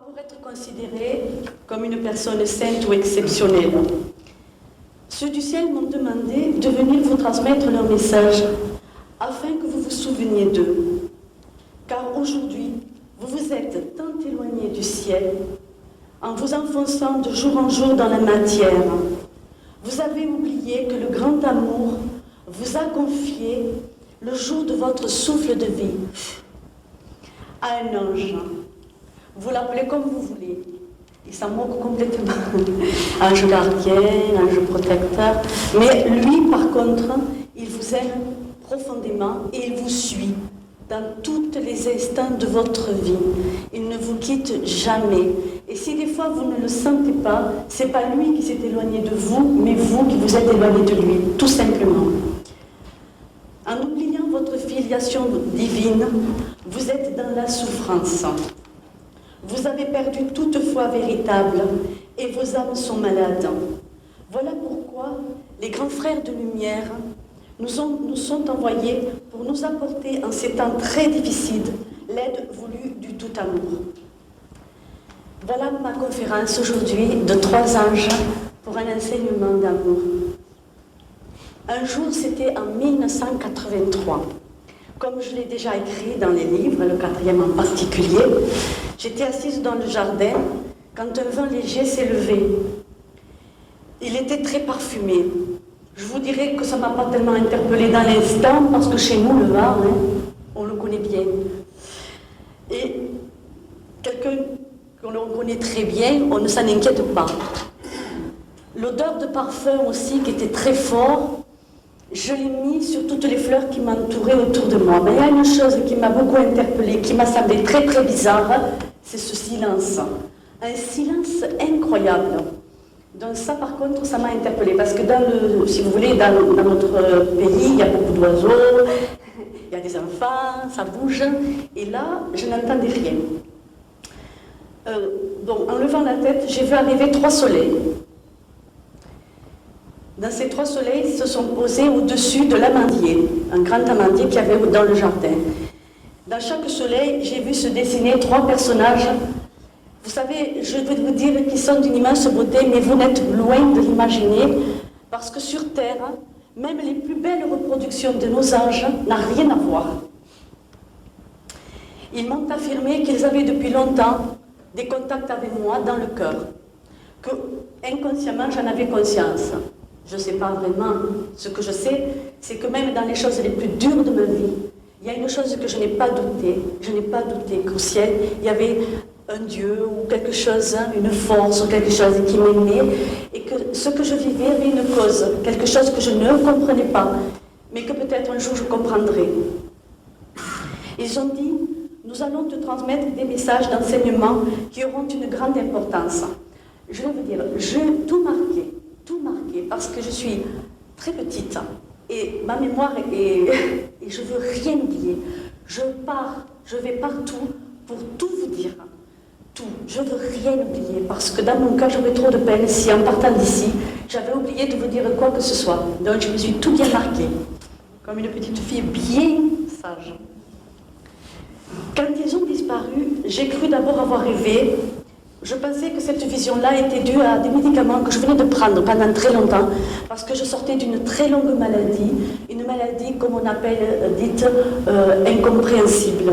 pour être considérée comme une personne sainte ou exceptionnelle. Ceux du ciel m'ont demandé de venir vous transmettre leur message afin que vous vous souveniez d'eux. Car aujourd'hui, vous vous êtes tant éloignés du ciel en vous enfonçant de jour en jour dans la matière. Vous avez oublié que le grand amour vous a confié le jour de votre souffle de vie à un ange. Vous l'appelez comme vous voulez. Il s'en moque complètement. Ange gardien, ange protecteur. Mais lui, par contre, il vous aime profondément et il vous suit dans tous les instants de votre vie. Il ne vous quitte jamais. Et si des fois vous ne le sentez pas, c'est pas lui qui s'est éloigné de vous, mais vous qui vous êtes éloigné de lui, tout simplement. En oubliant votre filiation divine, vous êtes dans la souffrance. Vous avez perdu toute foi véritable et vos âmes sont malades. Voilà pourquoi les grands frères de lumière nous sont envoyés pour nous apporter en ces temps très difficiles l'aide voulue du tout amour. Voilà ma conférence aujourd'hui de 3 anges pour un enseignement d'amour. Un jour, c'était en 1983. Comme je l'ai déjà écrit dans les livres, le 4e en particulier, j'étais assise dans le jardin quand un vent léger s'est levé. Il était très parfumé. Je vous dirais que ça ne m'a pas tellement interpellée dans l'instant, parce que chez nous, le Var, on le connaît bien. Et quelqu'un qu'on connaît très bien, on ne s'en inquiète pas. L'odeur de parfum aussi, qui était très fort, je l'ai mis sur toutes les fleurs qui m'entouraient autour de moi. Mais il y a une chose qui m'a beaucoup interpellée, qui m'a semblé très très bizarre, c'est ce silence. Un silence incroyable. Donc ça, par contre, ça m'a interpellée. Parce que si vous voulez, dans notre pays, il y a beaucoup d'oiseaux, il y a des enfants, ça bouge. Et là, je n'entendais rien. Donc, en levant la tête, j'ai vu arriver 3 soleils. Dans ces 3 soleils se sont posés au-dessus de l'amandier, un grand amandier qu'il y avait dans le jardin. Dans chaque soleil, j'ai vu se dessiner 3 personnages. Vous savez, je veux vous dire qu'ils sont d'une immense beauté, mais vous n'êtes loin de l'imaginer, parce que sur Terre, même les plus belles reproductions de nos anges n'ont rien à voir. Ils m'ont affirmé qu'ils avaient depuis longtemps des contacts avec moi dans le cœur, que inconsciemment j'en avais conscience. Je ne sais pas vraiment. Ce que je sais, c'est que même dans les choses les plus dures de ma vie, il y a une chose que je n'ai pas douté. Je n'ai pas douté qu'au ciel, il y avait un Dieu ou quelque chose, une force ou quelque chose qui m'aimait, et que ce que je vivais avait une cause, quelque chose que je ne comprenais pas, mais que peut-être un jour je comprendrai. Ils ont dit, nous allons te transmettre des messages d'enseignement qui auront une grande importance. Je vais vous dire, j'ai tout marqué, parce que je suis très petite et ma mémoire est... et je ne veux rien oublier. Je vais partout pour tout vous dire. Tout. Je ne veux rien oublier parce que dans mon cas, j'aurais trop de peine si en partant d'ici, j'avais oublié de vous dire quoi que ce soit. Donc je me suis tout bien marquée, comme une petite fille bien sage. Quand ils ont disparu, j'ai cru d'abord avoir rêvé. Je pensais que cette vision-là était due à des médicaments que je venais de prendre pendant très longtemps, parce que je sortais d'une très longue maladie, une maladie, comme on appelle, dite incompréhensible.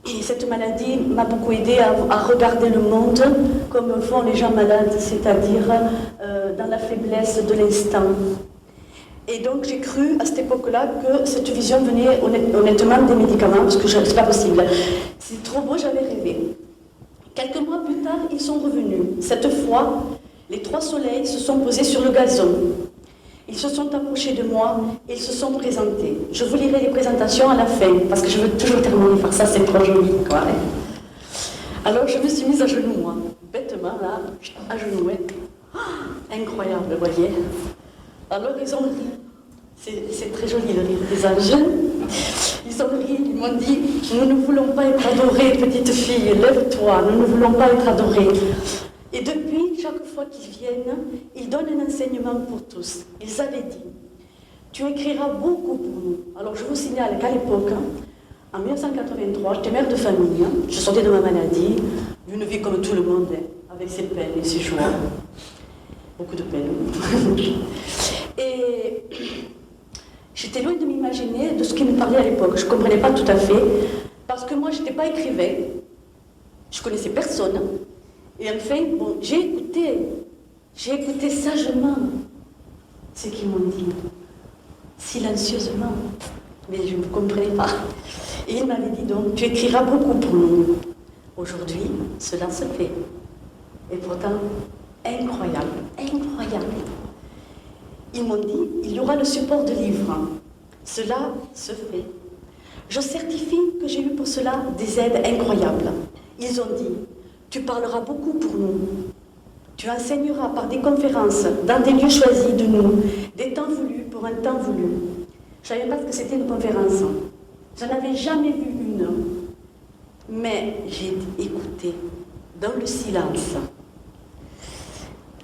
Et cette maladie m'a beaucoup aidée à regarder le monde comme font les gens malades, c'est-à-dire dans la faiblesse de l'instant. Et donc j'ai cru à cette époque-là que cette vision venait honnêtement des médicaments, parce que c'est pas possible. C'est trop beau, j'avais rêvé. Quelques mois plus tard, ils sont revenus. Cette fois, les 3 soleils se sont posés sur le gazon. Ils se sont approchés de moi et ils se sont présentés. Je vous lirai les présentations à la fin, parce que je veux toujours terminer par ça, c'est trop joli, quoi. Alors je me suis mise à genoux, moi, bêtement, là, à genoux. Incroyable, vous voyez. Alors ils ont ri. C'est très joli le rire des anges. Ils ont ri, ils m'ont dit, nous ne voulons pas être adorés, petite fille, lève-toi, nous ne voulons pas être adorés. Et depuis, chaque fois qu'ils viennent, ils donnent un enseignement pour tous. Ils avaient dit, tu écriras beaucoup pour nous. Alors je vous signale qu'à l'époque, En 1983, j'étais mère de famille, hein. Je sortais de ma maladie, une vie comme tout le monde, hein, avec ses peines et ses joies. Beaucoup de peines. Et j'étais loin de m'imaginer de ce qui me parlait à l'époque. Je ne comprenais pas tout à fait, parce que moi, je n'étais pas écrivain, je connaissais personne. Et enfin, bon, j'ai écouté sagement ce qu'ils m'ont dit, silencieusement, mais je ne comprenais pas. Et il m'avait dit donc, tu écriras beaucoup pour nous. Aujourd'hui, cela se fait. Et pourtant, incroyable, incroyable. Ils m'ont dit, il y aura le support de livres. Cela se fait. Je certifie que j'ai eu pour cela des aides incroyables. Ils ont dit, tu parleras beaucoup pour nous. Tu enseigneras par des conférences, dans des lieux choisis de nous, des temps voulus pour un temps voulu. Je ne savais pas ce que c'était une conférence. Je n'avais jamais vu une. Mais j'ai écouté dans le silence.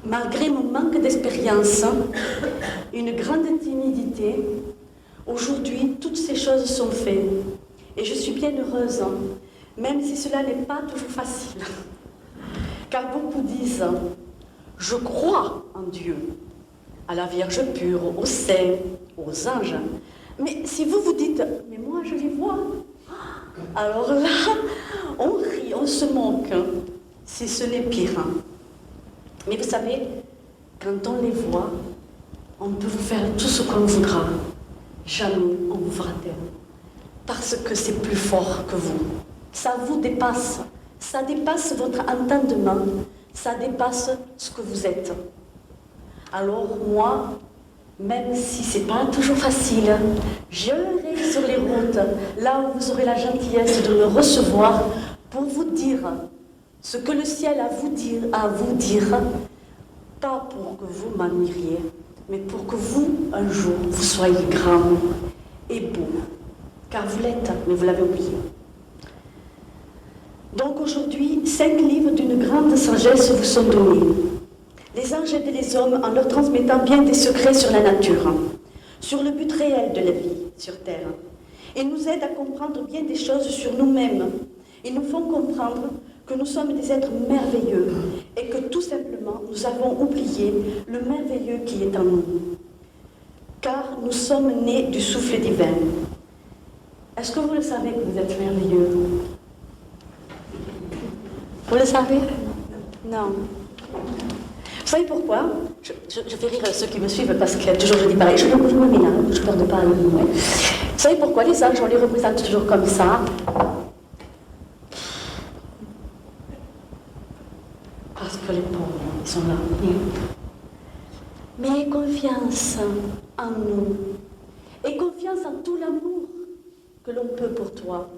Malgré mon manque d'expérience, une grande timidité, aujourd'hui, toutes ces choses sont faites. Et je suis bien heureuse, même si cela n'est pas toujours facile. Car beaucoup disent, je crois en Dieu, à la Vierge pure, aux saints, aux anges. Mais si vous vous dites, mais moi je les vois, alors là, on rit, on se moque, si ce n'est pire. Mais vous savez, quand on les voit, on peut vous faire tout ce qu'on voudra. Jamais on vous frappera. Parce que c'est plus fort que vous. Ça vous dépasse. Ça dépasse votre entendement. Ça dépasse ce que vous êtes. Alors moi, même si c'est pas toujours facile, j'irai sur les routes, là où vous aurez la gentillesse de me recevoir, pour vous dire ce que le ciel a à vous dire, pas pour que vous m'admiriez, mais pour que vous, un jour, vous soyez grand et beau, car vous l'êtes, mais vous l'avez oublié. Donc aujourd'hui, 5 livres d'une grande sagesse vous sont donnés. Les anges aident les hommes en leur transmettant bien des secrets sur la nature, sur le but réel de la vie sur Terre. Ils nous aident à comprendre bien des choses sur nous-mêmes. Ils nous font comprendre que nous sommes des êtres merveilleux et que tout simplement nous avons oublié le merveilleux qui est en nous. Car nous sommes nés du souffle divin. Est-ce que vous le savez que vous êtes merveilleux? Vous le savez? Non. Vous savez pourquoi? Je fais rire ceux qui me suivent parce que toujours je dis pareil. Je me ménage, je peur de parler. Vous savez pourquoi les anges, on les représente toujours comme ça? Parce que les pauvres, ils sont là. Mais confiance en nous. Et confiance en tout l'amour que l'on peut pour toi.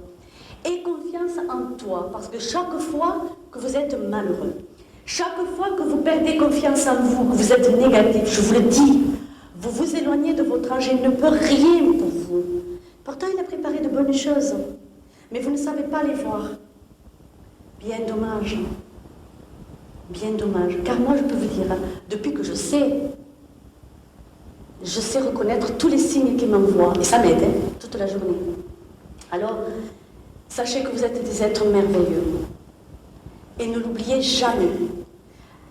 Et confiance en toi, parce que chaque fois que vous êtes malheureux, chaque fois que vous perdez confiance en vous, que vous êtes négatif, je vous le dis, vous vous éloignez de votre ange, il ne peut rien pour vous. Pourtant, il a préparé de bonnes choses, mais vous ne savez pas les voir. Bien dommage. Bien dommage. Car moi, je peux vous dire, depuis que je sais reconnaître tous les signes qui m'envoient, et ça m'aide toute la journée. Alors, sachez que vous êtes des êtres merveilleux. Et ne l'oubliez jamais.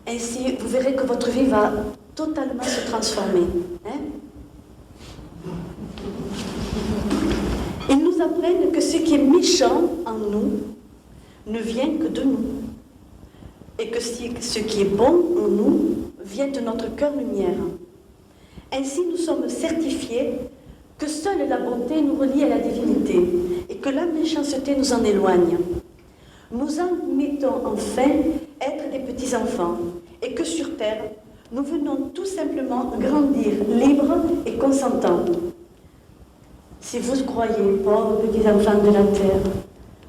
Ainsi, vous verrez que votre vie va totalement se transformer. Ils nous apprennent que ce qui est méchant en nous ne vient que de nous. Et que ce qui est bon en nous vient de notre cœur lumière. Ainsi, nous sommes certifiés que seule la bonté nous relie à la divinité et que la méchanceté nous en éloigne. Nous admettons enfin être des petits-enfants et que sur terre, nous venons tout simplement grandir libres et consentants. Si vous croyez, pauvres petits-enfants de la terre,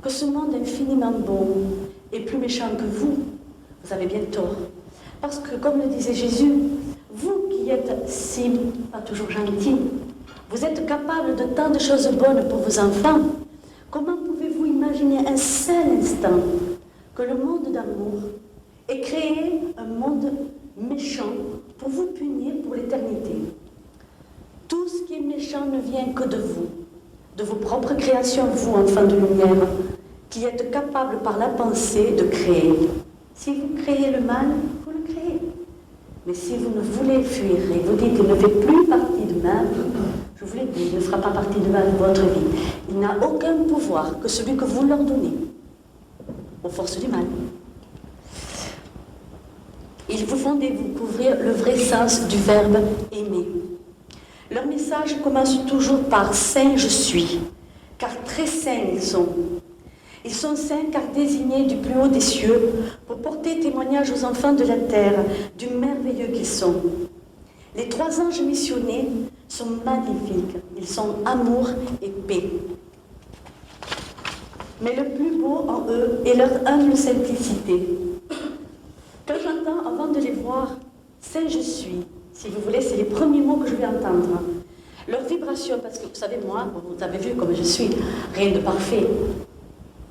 que ce monde infiniment bon est plus méchant que vous avez bien tort. Parce que, comme le disait Jésus, vous qui êtes si, pas toujours gentils, vous êtes capable de tant de choses bonnes pour vos enfants. Comment pouvez-vous imaginer un seul instant que le monde d'amour ait créé un monde méchant pour vous punir pour l'éternité? Tout ce qui est méchant ne vient que de vous. de vos propres créations, vous, enfants de lumière, qui êtes capables par la pensée de créer. Si vous créez le mal, vous le créez. Mais si vous ne voulez fuir et vous dites qu'il ne fait plus partie de mal, je vous l'ai dit, il ne fera pas partie de mal de votre vie. Il n'a aucun pouvoir que celui que vous leur donnez, aux forces du mal. Ils vous font découvrir le vrai sens du verbe aimer. Leur message commence toujours par « Saint je suis », car très saints ils sont. Ils sont saints car désignés du plus haut des cieux pour porter témoignage aux enfants de la terre du merveilleux qu'ils sont. Les 3 anges missionnés sont magnifiques. Ils sont amour et paix. Mais le plus beau en eux est leur humble simplicité. Quand j'entends, avant de les voir, « Saint je suis », si vous voulez, c'est les premiers mots que je vais entendre. Leur vibration, parce que vous savez, moi, vous avez vu comme je suis, rien de parfait.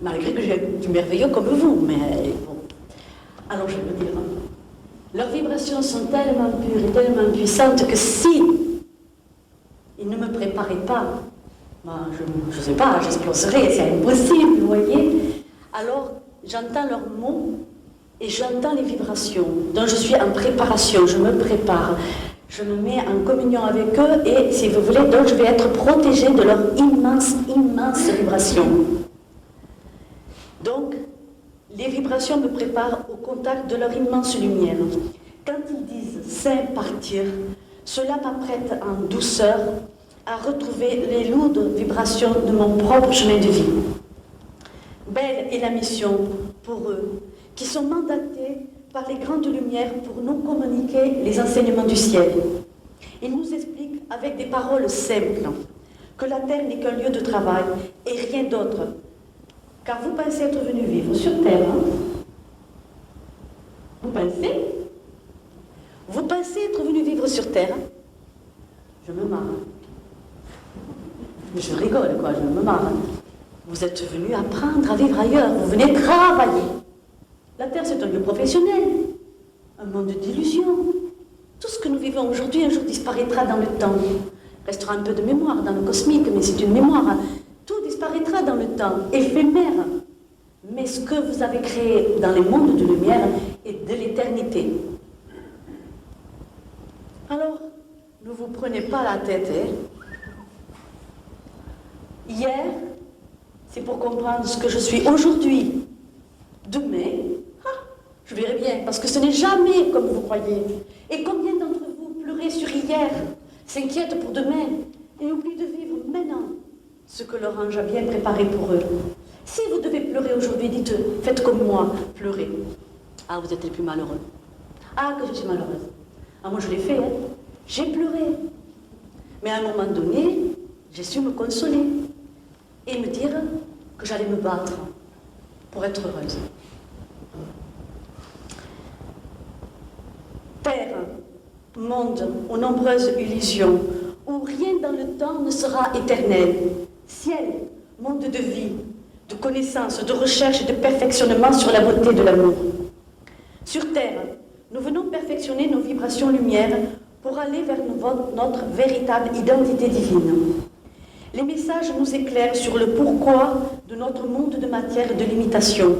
Malgré que j'ai du merveilleux comme vous, mais bon. Alors je vais le dire. Leurs vibrations sont tellement pures et tellement puissantes que si ils ne me préparaient pas, ben, je ne sais pas, j'exploserais, c'est impossible, vous voyez. Alors j'entends leurs mots et j'entends les vibrations. Donc je suis en préparation, je me prépare. Je me mets en communion avec eux et, si vous voulez, donc je vais être protégée de leur immense, immense vibration. Donc, les vibrations me préparent au contact de leur immense lumière. Quand ils disent « Saint partir », cela m'apprête en douceur à retrouver les lourdes vibrations de mon propre chemin de vie. Belle est la mission pour eux, qui sont mandatés par les grandes lumières pour nous communiquer les enseignements du ciel. Ils nous expliquent avec des paroles simples que la terre n'est qu'un lieu de travail et rien d'autre. Car vous pensez être venu vivre sur terre, hein? Vous pensez? Vous pensez être venu vivre sur terre? Je me marre. Je rigole, quoi, je me marre. Vous êtes venu apprendre à vivre ailleurs, vous venez travailler. La terre, c'est un lieu professionnel, un monde d'illusions. Tout ce que nous vivons aujourd'hui, un jour disparaîtra dans le temps. Il restera un peu de mémoire dans le cosmique, mais c'est une mémoire. Tout disparaîtra dans le temps, éphémère. Mais ce que vous avez créé dans les mondes de lumière est de l'éternité. Alors, ne vous prenez pas la tête. Hein? Hier, c'est pour comprendre ce que je suis aujourd'hui. Demain, je verrai bien, parce que ce n'est jamais comme vous croyez. Et combien d'entre vous pleurez sur hier, s'inquiètent pour demain, et oublient de vivre maintenant ce que leur ange a bien préparé pour eux. Si vous devez pleurer aujourd'hui, dites, faites comme moi, pleurez. Ah, vous êtes les plus malheureux. Ah, que je suis malheureuse. Ah, moi je l'ai fait, hein. J'ai pleuré. Mais à un moment donné, j'ai su me consoler et me dire que j'allais me battre pour être heureuse. Terre, monde aux nombreuses illusions, où rien dans le temps ne sera éternel. Ciel, monde de vie, de connaissance, de recherche et de perfectionnement sur la beauté de l'amour. Sur Terre, nous venons perfectionner nos vibrations lumière pour aller vers notre véritable identité divine. Les messages nous éclairent sur le pourquoi de notre monde de matière et de limitation.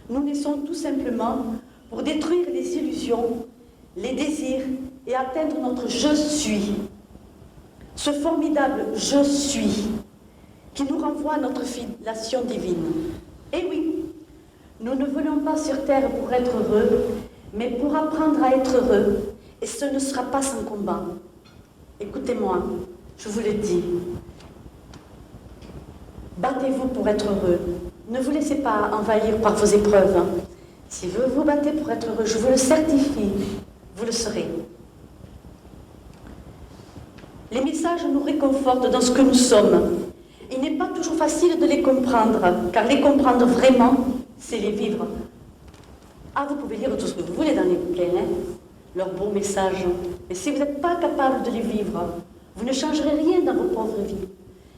Nous naissons tout simplement pour détruire les illusions, les désirs et atteindre notre « je suis ». Ce formidable « je suis » qui nous renvoie à notre filiation divine. Et oui, nous ne venons pas sur Terre pour être heureux, mais pour apprendre à être heureux, et ce ne sera pas sans combat. Écoutez-moi, je vous le dis. Battez-vous pour être heureux. Ne vous laissez pas envahir par vos épreuves. Si vous vous battez pour être heureux, je vous le certifie, vous le serez. Les messages nous réconfortent dans ce que nous sommes. Il n'est pas toujours facile de les comprendre, car les comprendre vraiment, c'est les vivre. Ah, vous pouvez lire tout ce que vous voulez dans les bouquins, hein, leurs beaux messages. Mais si vous n'êtes pas capable de les vivre, vous ne changerez rien dans vos pauvres vies.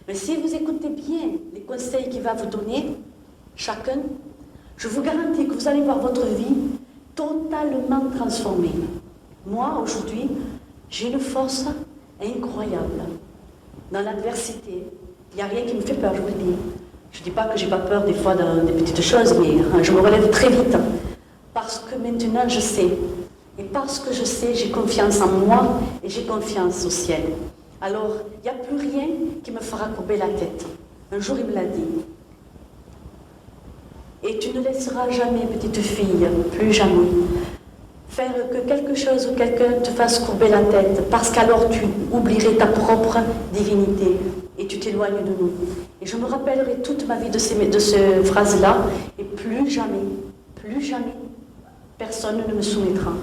Mais si vous écoutez bien les conseils qu'il va vous donner, chacun, je vous garantis que vous allez voir votre vie totalement transformée. Moi, aujourd'hui, j'ai une force incroyable dans l'adversité, Il n'y a rien qui me fait peur, je vous le dis. Je ne dis pas que j'ai pas peur des fois des petites choses, mais je me relève très vite. Parce que maintenant je sais. Et parce que je sais, j'ai confiance en moi et j'ai confiance au ciel. Alors, il n'y a plus rien qui me fera courber la tête. Un jour, il me l'a dit. Et tu ne laisseras jamais, petite fille, plus jamais, faire que quelque chose ou quelqu'un te fasse courber la tête, parce qu'alors tu oublierais ta propre divinité et tu t'éloignes de nous. Et je me rappellerai toute ma vie de ces phrases-là, et plus jamais, personne ne me soumettra.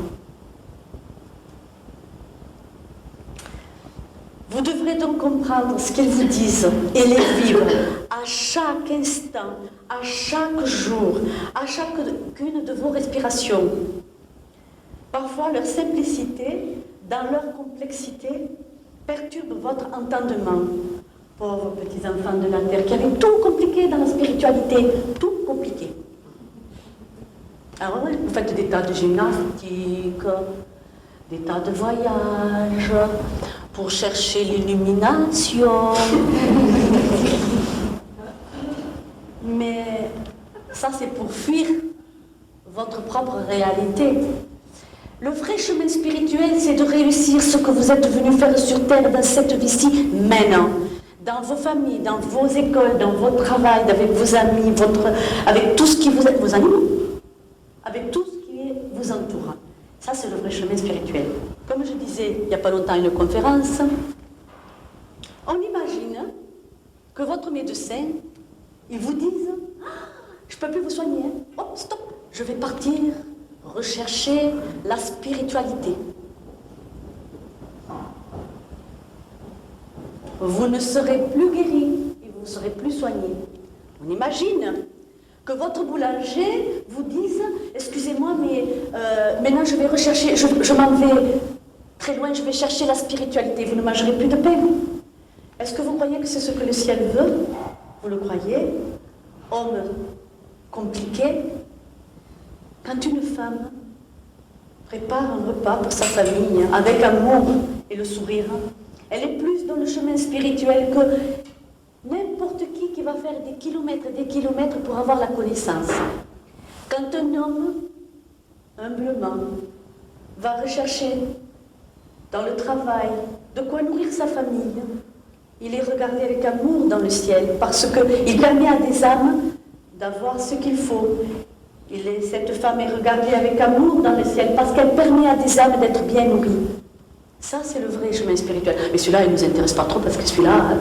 Vous devrez donc comprendre ce qu'ils vous disent et les vivre à chaque instant, à chaque jour, à chacune de vos respirations. Parfois, leur simplicité, dans leur complexité, perturbe votre entendement. Pauvres petits enfants de la terre qui avaient tout compliqué dans la spiritualité, tout compliqué. Alors, vous faites des tas de gymnastique, des tas de voyages, pour chercher l'illumination. Mais ça, c'est pour fuir votre propre réalité. Le vrai chemin spirituel, c'est de réussir ce que vous êtes venu faire sur Terre dans cette vie-ci maintenant. Dans vos familles, dans vos écoles, dans votre travail, avec vos amis, avec tout ce qui vous est, vos animaux, avec tout ce qui vous entoure. Ça, c'est le vrai chemin spirituel. Comme je disais il n'y a pas longtemps à une conférence, on imagine que votre médecin, il vous dise « Je ne peux plus vous soigner. Oh, stop, je vais partir rechercher la spiritualité. » Vous ne serez plus guéri et vous ne serez plus soigné. On imagine que votre boulanger vous dise « Excusez-moi, mais maintenant je vais rechercher, je m'en vais très loin, je vais chercher la spiritualité. Vous ne mangerez plus de pain. » Est-ce que vous croyez que c'est ce que le ciel veut? Vous le croyez? Homme compliqué. Quand une femme prépare un repas pour sa famille avec amour et le sourire, elle est plus dans le chemin spirituel que n'importe qui va faire des kilomètres pour avoir la connaissance. Quand un homme, humblement, va rechercher dans le travail de quoi nourrir sa famille, il est regardé avec amour dans le ciel parce qu'il permet à des âmes d'avoir ce qu'il faut. Cette femme est regardée avec amour dans le ciel parce qu'elle permet à des âmes d'être bien nourries. Ça, c'est le vrai chemin spirituel. Mais celui-là, il ne nous intéresse pas trop parce que celui-là,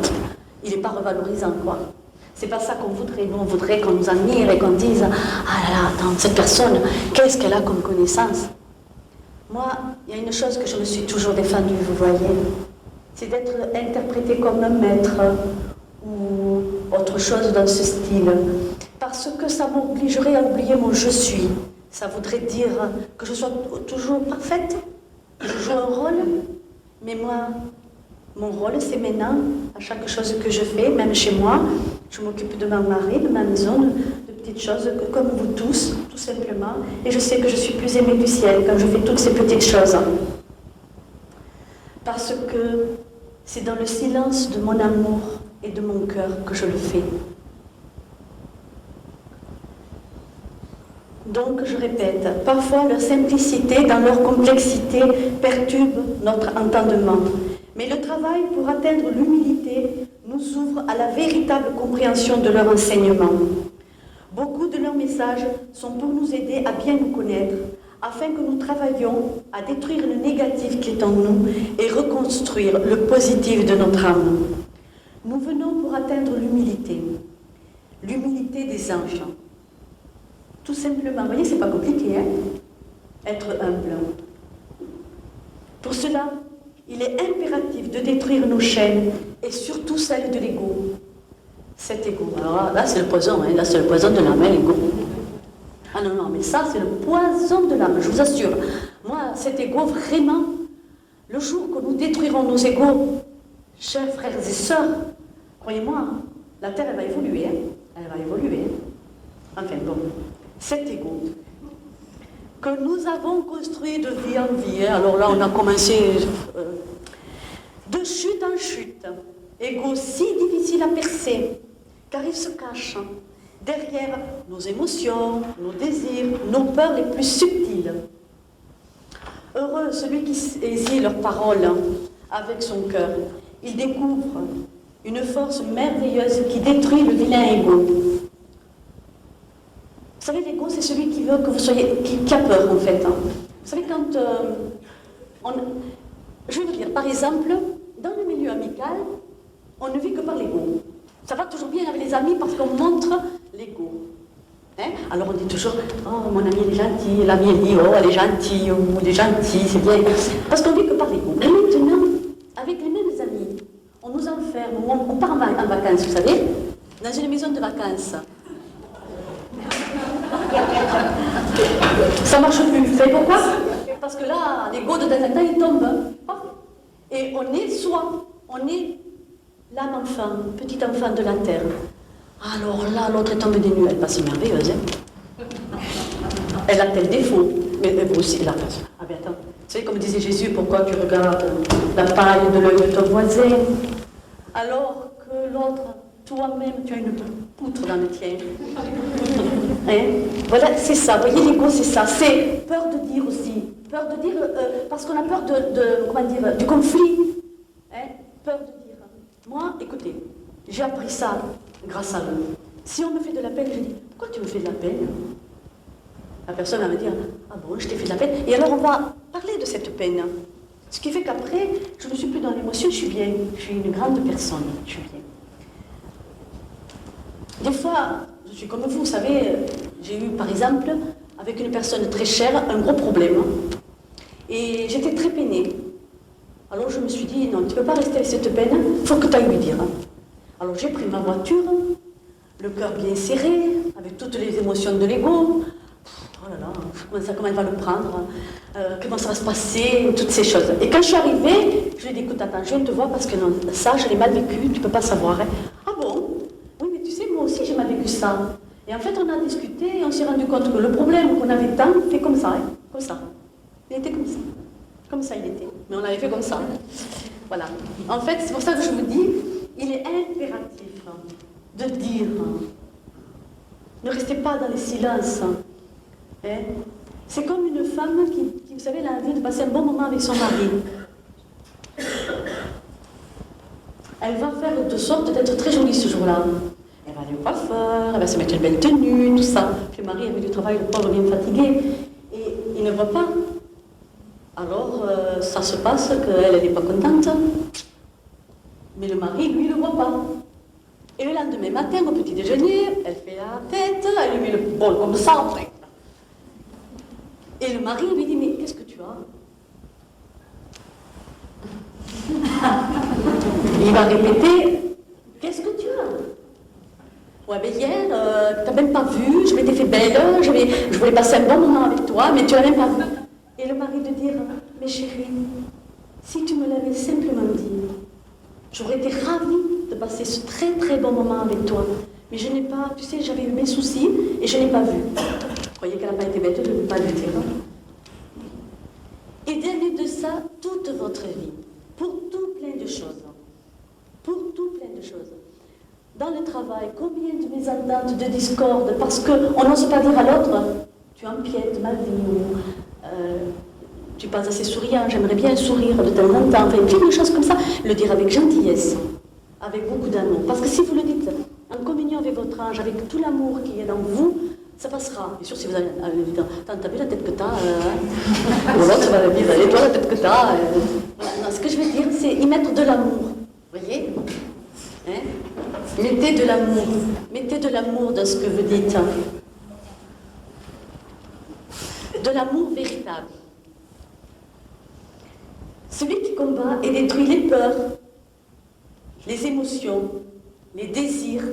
il n'est pas revalorisant, quoi. C'est pas ça qu'on voudrait. Nous, on voudrait qu'on nous admire et qu'on dise « Ah là là, attends, cette personne, qu'est-ce qu'elle a comme connaissance ?» Moi, il y a une chose que je me suis toujours défendue, vous voyez, c'est d'être interprétée comme un maître ou autre chose dans ce style. Parce que ça m'obligerait à oublier mon « je suis ». Ça voudrait dire que je sois toujours parfaite, que je joue un rôle, mais moi, mon rôle, c'est maintenant, à chaque chose que je fais, même chez moi, je m'occupe de mon mari, de ma maison, de petites choses, comme vous tous, tout simplement, et je sais que je suis plus aimée du ciel quand je fais toutes ces petites choses. Parce que c'est dans le silence de mon amour et de mon cœur que je le fais. Donc, je répète, parfois leur simplicité dans leur complexité perturbe notre entendement. Mais le travail pour atteindre l'humilité nous ouvre à la véritable compréhension de leur enseignement. Beaucoup de leurs messages sont pour nous aider à bien nous connaître, afin que nous travaillions à détruire le négatif qui est en nous et reconstruire le positif de notre âme. Nous venons pour atteindre l'humilité des anges. Tout simplement, vous voyez, c'est pas compliqué, hein? Être humble. Pour cela, il est impératif de détruire nos chaînes et surtout celles de l'ego. Cet ego. Alors là, c'est le poison, hein? Là, c'est le poison de l'âme, l'ego. Ah non, non, mais ça, c'est le poison de l'âme, je vous assure. Moi, cet ego, vraiment, le jour que nous détruirons nos égos, chers frères et sœurs, croyez-moi, la Terre, elle va évoluer, hein? Elle va évoluer. Enfin, bon. Cet ego que nous avons construit de vie en vie. Alors là, on a commencé de chute en chute. Et L'ego si difficile à percer, car il se cache derrière nos émotions, nos désirs, nos peurs les plus subtiles. Heureux celui qui saisit leurs paroles avec son cœur. Il découvre une force merveilleuse qui détruit le vilain ego. Vous savez, l'ego, c'est celui qui veut que vous soyez, qui a peur en fait. Vous savez, quand je vais vous dire, par exemple, dans le milieu amical, on ne vit que par l'ego. Ça va toujours bien avec les amis parce qu'on montre l'ego. Hein? Alors on dit toujours, oh mon ami il est gentil, l'ami elle dit, oh elle est gentille, ou il est gentil, c'est bien. Parce qu'on vit que par l'ego. Mais maintenant, avec les mêmes amis, on nous enferme, on part en vacances, vous savez, dans une maison de vacances. Ça marche plus. Vous savez pourquoi? Parce que là, l'ego de temps en temps, il tombe. Et on est soi, on est l'âme enfant, petit enfant de la terre. Alors là, l'autre est tombée des nues, elle n'est pas si merveilleuse. Hein? Elle a tel défaut, mais vous aussi, la personne. Ah bien attends, tu sais, comme disait Jésus, pourquoi tu regardes la paille de l'œil de ton voisin, alors que l'autre, toi-même, tu as une poutre dans le tien. Hein? Voilà, c'est ça, vous voyez, l'ego, c'est ça. C'est peur de dire aussi. Peur de dire, parce qu'on a peur comment dire, du conflit. Hein? Peur de dire. Moi, écoutez, j'ai appris ça grâce à eux. Si on me fait de la peine, je dis, pourquoi tu me fais de la peine? La personne va me dire, ah bon, je t'ai fait de la peine. Et alors on va parler de cette peine. Ce qui fait qu'après, je ne suis plus dans l'émotion, je suis bien. Je suis une grande personne, je suis bien. Des fois, je suis comme vous savez, j'ai eu par exemple, avec une personne très chère, un gros problème. Et j'étais très peinée. Alors je me suis dit, non, tu ne peux pas rester avec cette peine, il faut que tu ailles lui dire. Alors j'ai pris ma voiture, le cœur bien serré, avec toutes les émotions de l'ego. Oh là là, comment elle va le prendre, comment ça va se passer, toutes ces choses. Et quand je suis arrivée, je lui ai dit, écoute, attends, je viens te voir parce que non, ça, je l'ai mal vécu, tu ne peux pas savoir. Hein. Ah bon? Oui, mais tu sais, moi aussi, j'ai mal vécu ça. Et en fait, on a discuté et on s'est rendu compte que le problème qu'on avait tant fait comme ça, hein, comme ça. Il était comme ça. Comme ça, il était. Mais on avait fait comme ça. Voilà. En fait, c'est pour ça que je vous dis, il est impératif de dire. Ne restez pas dans les silences. Hein? C'est comme une femme qui, vous savez, elle a envie de passer un bon moment avec son mari. Elle va faire de sorte d'être très jolie ce jour-là. Elle va aller au coiffeur, elle va se mettre une belle tenue, tout ça. Puis le mari avait du travail, le pauvre bien fatigué. Et il ne voit pas. Alors, ça se passe qu'elle n'est pas contente. Mais le mari, lui, ne le voit pas. Et le lendemain matin, au petit déjeuner, elle fait la tête, elle lui met le bol comme ça, en fait. Et le mari lui dit, mais qu'est-ce que tu as? Il va répéter, qu'est-ce que tu as? Ouais, mais hier, tu n'as même pas vu, je m'étais fait belle, je voulais passer un bon moment avec toi, mais tu n'as même pas vu. Et le mari de dire, mais chérie, si tu me l'avais simplement dit, j'aurais été ravie de passer ce très très bon moment avec toi. Mais je n'ai pas, tu sais, j'avais eu mes soucis et je n'ai pas vu. Vous croyez qu'elle n'a pas été bête de ne pas le dire. Et derrière de ça, toute votre vie, pour tout plein de choses. Pour tout plein de choses. Dans le travail, combien de mésententes, de discordes, parce qu'on n'ose pas dire à l'autre, tu empiètes ma vie, ou tu n'es pas assez souriant, j'aimerais bien sourire de temps en temps, enfin, plein de choses comme ça, le dire avec gentillesse, avec beaucoup d'amour. Parce que si vous le dites en communion avec votre ange, avec tout l'amour qui est dans vous, ça passera. Bien sûr, si vous allez lui dire, t'as vu la tête que t'as, ou l'autre va lui dire, et toi la tête que t'as. Non, ce que je veux dire, c'est y mettre de l'amour. Vous voyez, hein? Mettez de l'amour. Mettez de l'amour dans ce que vous dites. De l'amour véritable. Celui qui combat et détruit les peurs, les émotions, les désirs,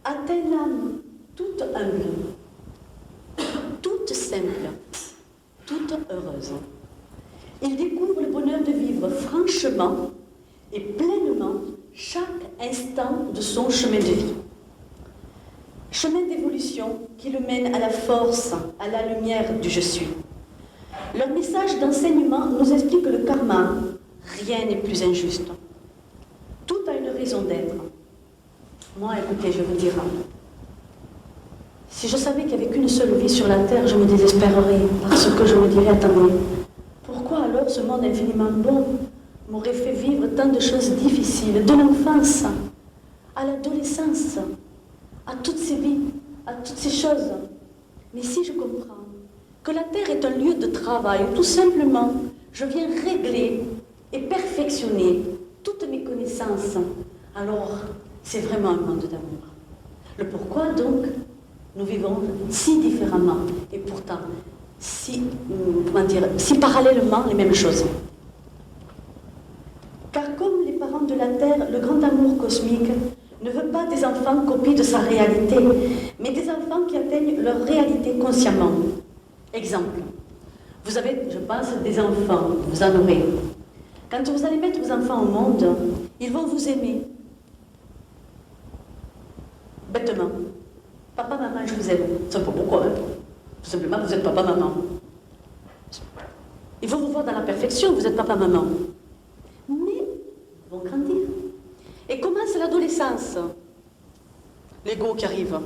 atteint l'âme toute humble, toute simple, toute heureuse. Il découvre le bonheur de vivre franchement et pleinement chaque instant de son chemin de vie. Chemin d'évolution qui le mène à la force, à la lumière du je suis. Leur message d'enseignement nous explique le karma. Rien n'est plus injuste. Tout a une raison d'être. écoutez, je vous dirai. Si je savais qu'il n'y avait qu'une seule vie sur la terre, je me désespérerais, parce que je me dirais, attendez, pourquoi alors ce monde infiniment bon m'aurait fait vivre tant de choses difficiles, de l'enfance à l'adolescence, à toutes ces vies, à toutes ces choses. Mais si je comprends que la terre est un lieu de travail, où tout simplement je viens régler et perfectionner toutes mes connaissances, alors c'est vraiment un monde d'amour. Le pourquoi donc nous vivons si différemment et pourtant si parallèlement les mêmes choses. Car comme les parents de la Terre, le grand amour cosmique ne veut pas des enfants copies de sa réalité, mais des enfants qui atteignent leur réalité consciemment. Exemple, vous avez, je pense, des enfants, vous en aurez. Quand vous allez mettre vos enfants au monde, ils vont vous aimer. Bêtement. Papa, maman, je vous aime. Ça ne sais pas pourquoi, hein. Tout simplement, vous êtes papa, maman. Ils vont vous voir dans la perfection, vous êtes papa, maman. Mais ils vont grandir. Et commence l'adolescence. L'ego qui arrive.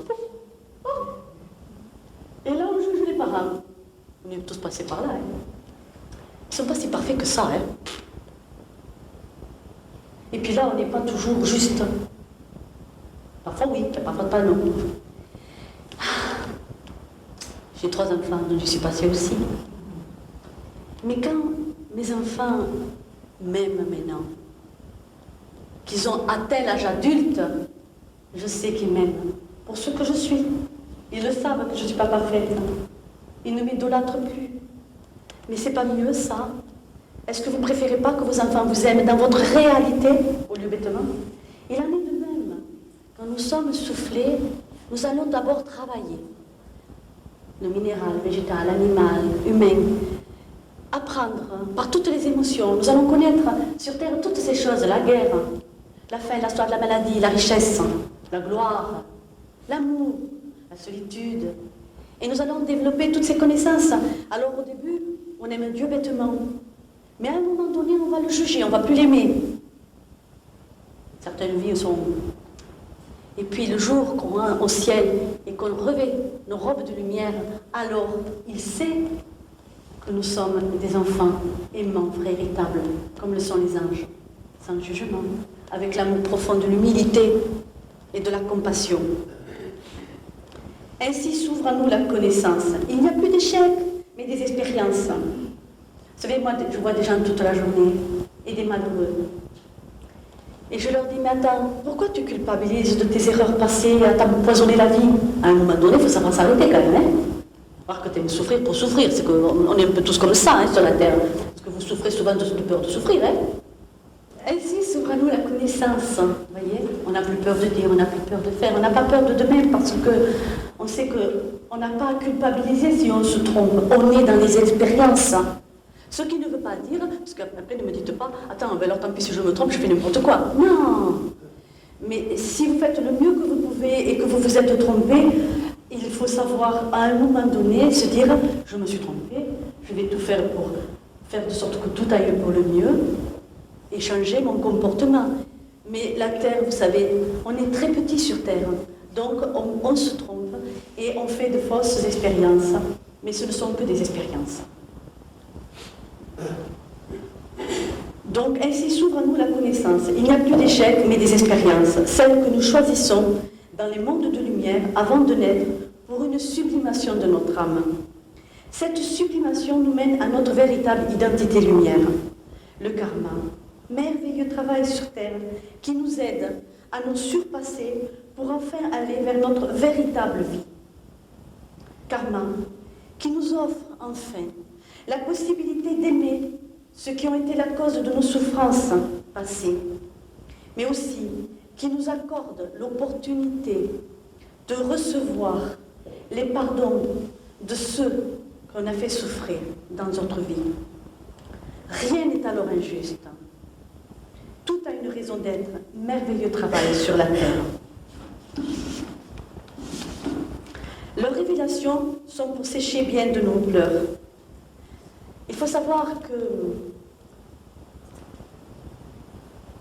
Et là, on juge les parents. On est tous passés par là. Hein. Ils ne sont pas si parfaits que ça. Hein. Et puis là, on n'est pas toujours juste. Parfois oui, parfois pas non. J'ai 3 enfants, donc je suis passée aussi. Mais quand mes enfants m'aiment maintenant, qu'ils ont atteint l'âge adulte, je sais qu'ils m'aiment pour ce que je suis. Ils le savent que je ne suis pas parfaite. Ils ne m'idolâtrent plus. Mais c'est pas mieux ça? Est-ce que vous ne préférez pas que vos enfants vous aiment dans votre réalité au lieu bêtement? Il en est de même. Quand nous sommes soufflés, nous allons d'abord travailler. Le minéral, le végétal, l'animal, humain. Apprendre par toutes les émotions. Nous allons connaître sur Terre toutes ces choses, la guerre, la faim, la soif, la maladie, la richesse, la gloire, l'amour, la solitude. Et nous allons développer toutes ces connaissances. Alors au début, on aime Dieu bêtement. Mais à un moment donné, on va le juger, on ne va plus l'aimer. Certaines vies sont... Et puis le jour qu'on va au ciel et qu'on revêt nos robes de lumière, alors il sait que nous sommes des enfants aimants, véritables, comme le sont les anges, sans jugement, avec l'amour profond de l'humilité et de la compassion. Ainsi s'ouvre à nous la connaissance. Il n'y a plus d'échecs, mais des expériences. Vous savez, moi, je vois des gens toute la journée, et des malheureux. Et je leur dis, mais attends, pourquoi tu culpabilises de tes erreurs passées, à t'empoisonner la vie? À un moment donné, il faut savoir s'arrêter quand même, hein. Alors que tu aimes souffrir pour souffrir, c'est qu'on est un peu tous comme ça, hein, sur la Terre. Parce que vous souffrez souvent de peur de souffrir, hein. Ainsi s'ouvre à nous la connaissance, vous voyez. On n'a plus peur de dire, on n'a plus peur de faire, on n'a pas peur de demain parce que on sait qu'on n'a pas à culpabiliser si on se trompe. On est dans les expériences. Ce qui ne veut pas dire, parce qu'après ne me dites pas, attends, ben alors tant pis si je me trompe, je fais n'importe quoi. Non. Mais si vous faites le mieux que vous pouvez et que vous vous êtes trompé, il faut savoir à un moment donné se dire, je me suis trompé, je vais tout faire pour faire de sorte que tout aille pour le mieux et changer mon comportement. Mais la Terre, vous savez, on est très petit sur Terre, donc on se trompe et on fait de fausses expériences. Mais ce ne sont que des expériences. Donc ainsi s'ouvre à nous la connaissance. Il n'y a plus d'échecs, mais des expériences, celles que nous choisissons dans les mondes de lumière avant de naître pour une sublimation de notre âme. Cette sublimation nous mène à notre véritable identité lumière, le karma, merveilleux travail sur Terre qui nous aide à nous surpasser pour enfin aller vers notre véritable vie. Karma qui nous offre enfin la possibilité d'aimer ceux qui ont été la cause de nos souffrances passées, mais aussi qui nous accorde l'opportunité de recevoir les pardons de ceux qu'on a fait souffrir dans notre vie. Rien n'est alors injuste. Tout a une raison d'être, merveilleux travail sur la terre. Leurs révélations sont pour sécher bien de nos pleurs. Il faut savoir que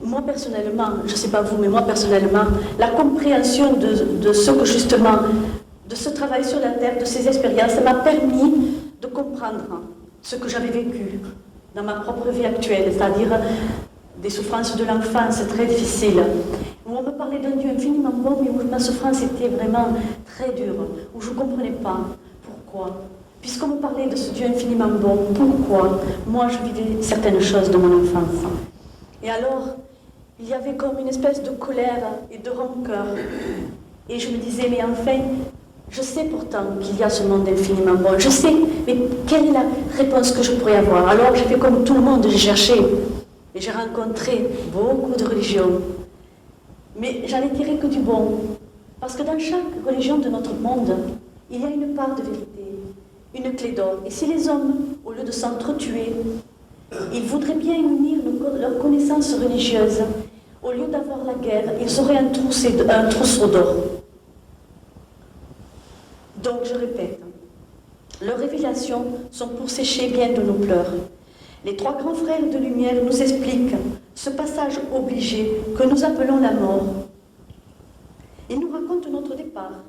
moi personnellement, je ne sais pas vous, mais moi personnellement, la compréhension de ce que justement, de ce travail sur la terre, de ces expériences, ça m'a permis de comprendre ce que j'avais vécu dans ma propre vie actuelle, c'est-à-dire des souffrances de l'enfance très difficiles, où on me parlait d'un Dieu infiniment bon, mais où ma souffrance était vraiment très dure, où je ne comprenais pas pourquoi. Puisqu'on me parlait de ce Dieu infiniment bon, pourquoi moi je vivais certaines choses de mon enfance. Et alors, il y avait comme une espèce de colère et de rancœur. Et je me disais, mais enfin, je sais pourtant qu'il y a ce monde infiniment bon. Je sais, mais quelle est la réponse que je pourrais avoir? Alors j'ai fait comme tout le monde, j'ai cherché. Et j'ai rencontré beaucoup de religions. Mais j'en ai tiré que du bon. Parce que dans chaque religion de notre monde, il y a une part de vérité, une clé d'or. Et si les hommes, au lieu de s'entretuer, ils voudraient bien unir leurs connaissances religieuses, au lieu d'avoir la guerre, ils auraient un trousseau d'or. Donc je répète, leurs révélations sont pour sécher bien de nos pleurs. Les trois grands frères de lumière nous expliquent ce passage obligé que nous appelons la mort. Ils nous racontent notre départ.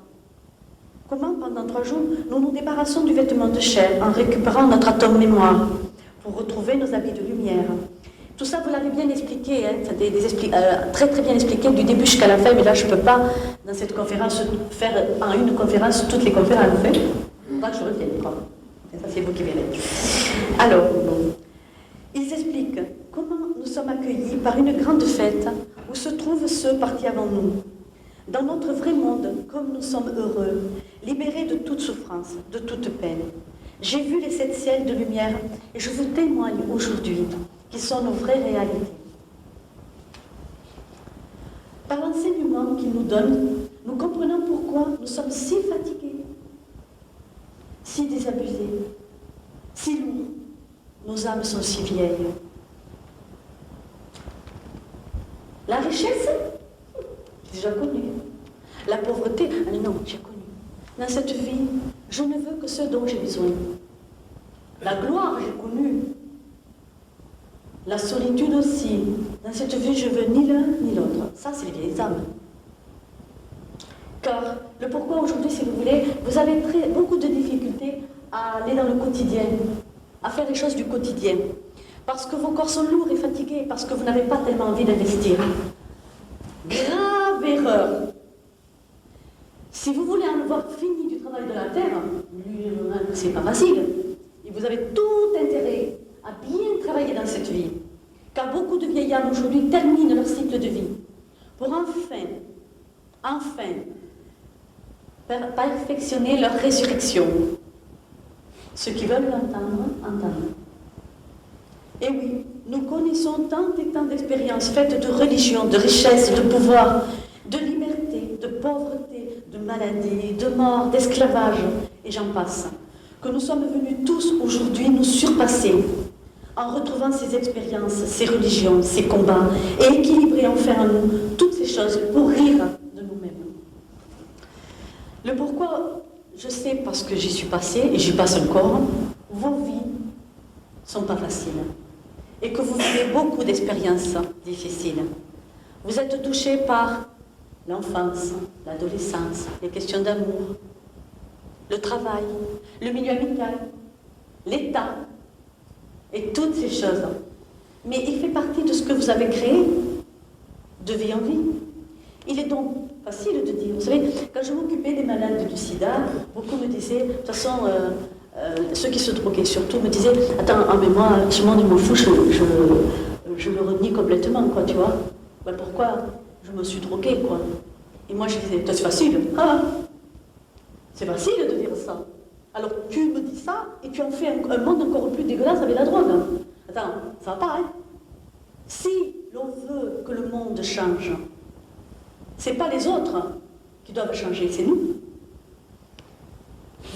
Comment, pendant 3 jours, nous nous débarrassons du vêtement de chair en récupérant notre atome mémoire pour retrouver nos habits de lumière. Tout ça, vous l'avez bien expliqué, hein, très très bien expliqué du début jusqu'à la fin, mais là je ne peux pas, dans cette conférence, faire en une conférence toutes les conférences. Pas que je revienne, quoi. Ça c'est vous qui verrez. Alors, ils expliquent comment nous sommes accueillis par une grande fête où se trouvent ceux partis avant nous. Dans notre vrai monde, comme nous sommes heureux, libérés de toute souffrance, de toute peine. J'ai vu les 7 ciels de lumière et je vous témoigne aujourd'hui qu'ils sont nos vraies réalités. Par l'enseignement qu'ils nous donnent, nous comprenons pourquoi nous sommes si fatigués, si désabusés, si lourds. Nos âmes sont si vieilles. La richesse, j'ai déjà connu. La pauvreté, non, j'ai connu. Dans cette vie, je ne veux que ce dont j'ai besoin. La gloire, j'ai connu. La solitude aussi. Dans cette vie, je veux ni l'un ni l'autre. Ça, c'est les vieilles âmes. Car le pourquoi aujourd'hui, si vous voulez, vous avez beaucoup de difficultés à aller dans le quotidien, à faire les choses du quotidien. Parce que vos corps sont lourds et fatigués, parce que vous n'avez pas tellement envie d'investir. Grave erreur. Si vous voulez avoir fini du travail de la terre, c'est pas facile. Et vous avez tout intérêt à bien travailler dans cette vie. Car beaucoup de vieilles âmes aujourd'hui terminent leur cycle de vie pour enfin, perfectionner leur résurrection. Ceux qui veulent l'entendre, entendent. Et oui, nous connaissons tant et tant d'expériences faites de religion, de richesse, de pouvoir, de liberté, de pauvreté, de maladie, de mort, d'esclavage, et j'en passe, que nous sommes venus tous aujourd'hui nous surpasser en retrouvant ces expériences, ces religions, ces combats, et équilibrer enfin en nous toutes ces choses pour rire de nous-mêmes. Le pourquoi, je sais parce que j'y suis passée, et j'y passe encore, vos vies ne sont pas faciles, et que vous vivez beaucoup d'expériences difficiles. Vous êtes touchés par l'enfance, l'adolescence, les questions d'amour, le travail, le milieu amical, l'État, et toutes ces choses. Mais il fait partie de ce que vous avez créé, de vie en vie. Il est donc facile de dire, vous savez, quand je m'occupais des malades du sida, beaucoup me disaient, de toute façon, ceux qui se droguaient surtout me disaient, attends, mais moi, ce monde, il m'en fout, je le renie complètement, quoi, tu vois. Ben pourquoi je me suis droguée, quoi. Et moi, je disais, c'est facile. Ah, c'est facile de dire ça. Alors, tu me dis ça, et tu en fais un monde encore plus dégueulasse avec la drogue. Attends, ça va pas, hein. Si l'on veut que le monde change, c'est pas les autres qui doivent changer, c'est nous.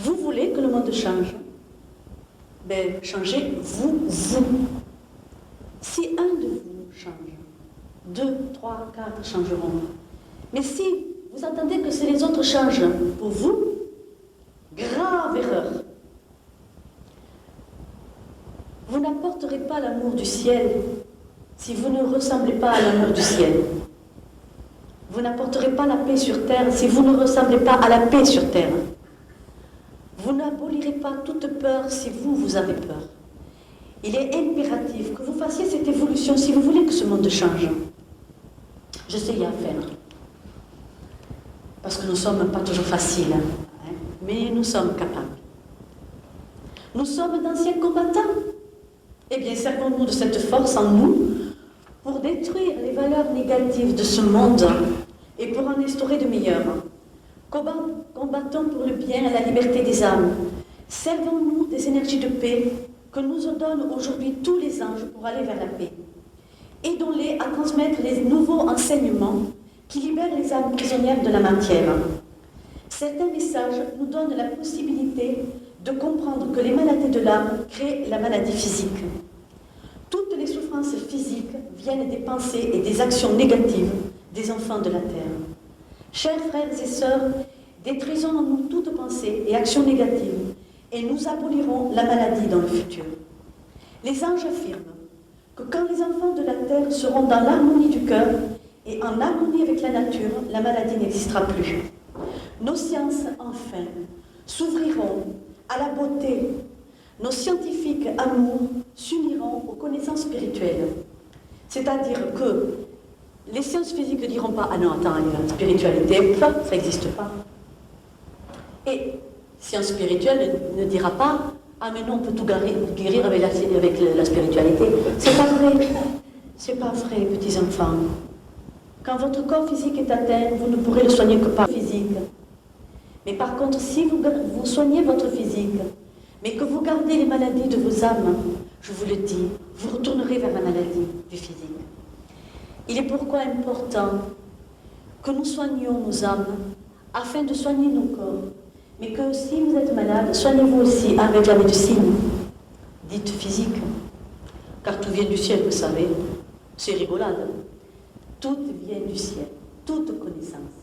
Vous voulez que le monde change? Ben, changez vous. Si un de vous change, 2, 3, 4 changeront. Mais si vous attendez que les autres changent pour vous, grave erreur. Vous n'apporterez pas l'amour du ciel si vous ne ressemblez pas à l'amour du ciel. Vous n'apporterez pas la paix sur terre si vous ne ressemblez pas à la paix sur terre. Vous n'abolirez pas toute peur si vous avez peur. Il est impératif que vous fassiez cette évolution si vous voulez que ce monde change. Je sais y à faire. Parce que nous ne sommes pas toujours faciles, hein, mais nous sommes capables. Nous sommes d'anciens combattants. Eh bien, servons-nous de cette force en nous pour détruire les valeurs négatives de ce monde et pour en instaurer de meilleures. Combattons pour le bien et la liberté des âmes. Servons-nous des énergies de paix que nous donnent aujourd'hui tous les anges pour aller vers la paix. Aidons-les à transmettre les nouveaux enseignements qui libèrent les âmes prisonnières de la matière. Certains messages nous donnent la possibilité de comprendre que les maladies de l'âme créent la maladie physique. Toutes les souffrances physiques viennent des pensées et des actions négatives des enfants de la terre. Chers frères et sœurs, détruisons en nous toute pensée et action négative et nous abolirons la maladie dans le futur. Les anges affirment que quand les enfants de la terre seront dans l'harmonie du cœur et en harmonie avec la nature, la maladie n'existera plus. Nos sciences, enfin, s'ouvriront à la beauté. Nos scientifiques amours s'uniront aux connaissances spirituelles. C'est-à-dire que les sciences physiques ne diront pas « Ah non, attends, la spiritualité, ça n'existe pas ». Et science spirituelle ne dira pas « Ah mais non, on peut tout guérir avec la spiritualité ». C'est pas vrai. C'est pas vrai, petits enfants. Quand votre corps physique est atteint, vous ne pourrez le soigner que par le physique. Mais par contre, si vous soignez votre physique, mais que vous gardez les maladies de vos âmes, je vous le dis, vous retournerez vers la maladie du physique. Il est pourquoi important que nous soignions nos âmes afin de soigner nos corps, mais que si vous êtes malade, soignez-vous aussi avec la médecine dite physique, car tout vient du ciel, vous savez, c'est rigolade. Tout vient du ciel, toute connaissance.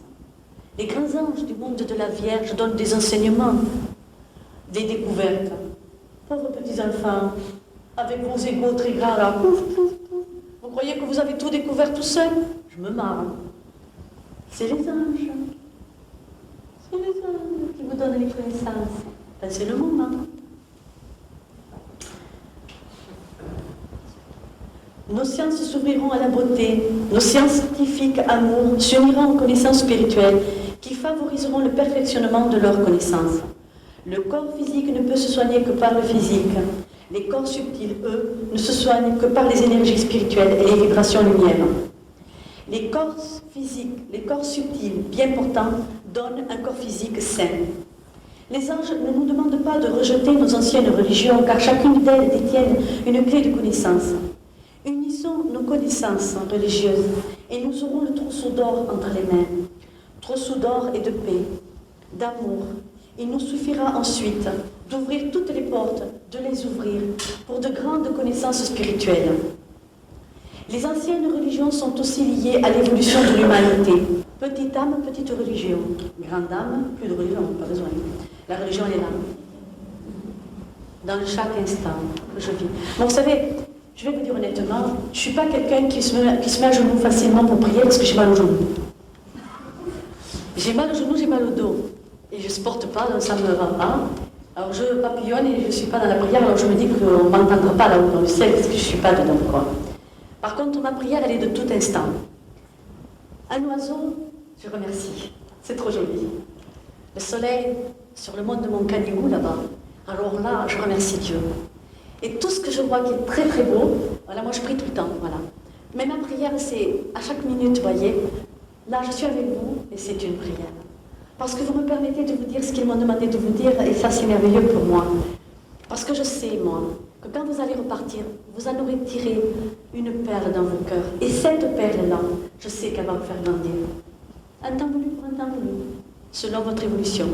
Les grands anges du monde de la Vierge donnent des enseignements, des découvertes. Pauvres petits enfants, avec vos égos très grands là, pouf, pouf, pouf. Vous croyez que vous avez tout découvert tout seul? Je me marre. C'est les anges. C'est les anges qui vous donnent les connaissances. Ben, c'est le moment. Nos sciences s'ouvriront à la beauté, nos scientifiques amours s'uniront aux connaissances spirituelles qui favoriseront le perfectionnement de leurs connaissances. Le corps physique ne peut se soigner que par le physique. Les corps subtils, eux, ne se soignent que par les énergies spirituelles et les vibrations lumière. Les corps physiques, les corps subtils, bien portants, donnent un corps physique sain. Les anges ne nous demandent pas de rejeter nos anciennes religions, car chacune d'elles détiennent une clé de connaissance. Unissons nos connaissances religieuses et nous aurons le trousseau d'or entre les mains. Trousseau d'or et de paix, d'amour. Il nous suffira ensuite d'ouvrir toutes les portes, de les ouvrir pour de grandes connaissances spirituelles. Les anciennes religions sont aussi liées à l'évolution de l'humanité. Petite âme, petite religion. Grande âme, plus de religion, pas besoin. La religion, elle est là. Dans chaque instant que je vis. Bon, vous savez, je vais vous dire honnêtement, je ne suis pas quelqu'un qui se met à genoux facilement pour prier parce que j'ai mal aux genoux. J'ai mal aux genoux, j'ai mal au dos. Et je ne supporte pas, donc ça ne me va pas. Alors je papillonne et je ne suis pas dans la prière, alors je me dis qu'on ne m'entendra pas là-haut dans le ciel parce que je ne suis pas dedans, quoi. Par contre, ma prière, elle est de tout instant. Un oiseau, je remercie. C'est trop joli. Le soleil sur le mont de mon Canigou, là-bas. Alors là, je remercie Dieu. Et tout ce que je vois qui est très très beau, voilà, moi je prie tout le temps, voilà. Mais ma prière, c'est à chaque minute, vous voyez, là je suis avec vous et c'est une prière. Parce que vous me permettez de vous dire ce qu'ils m'ont demandé de vous dire et ça c'est merveilleux pour moi. Parce que je sais, moi, que quand vous allez repartir, vous en aurez tiré une perle dans vos cœurs. Et cette perle-là, je sais qu'elle va vous faire grandir. Un temps voulu pour un temps voulu, selon votre évolution.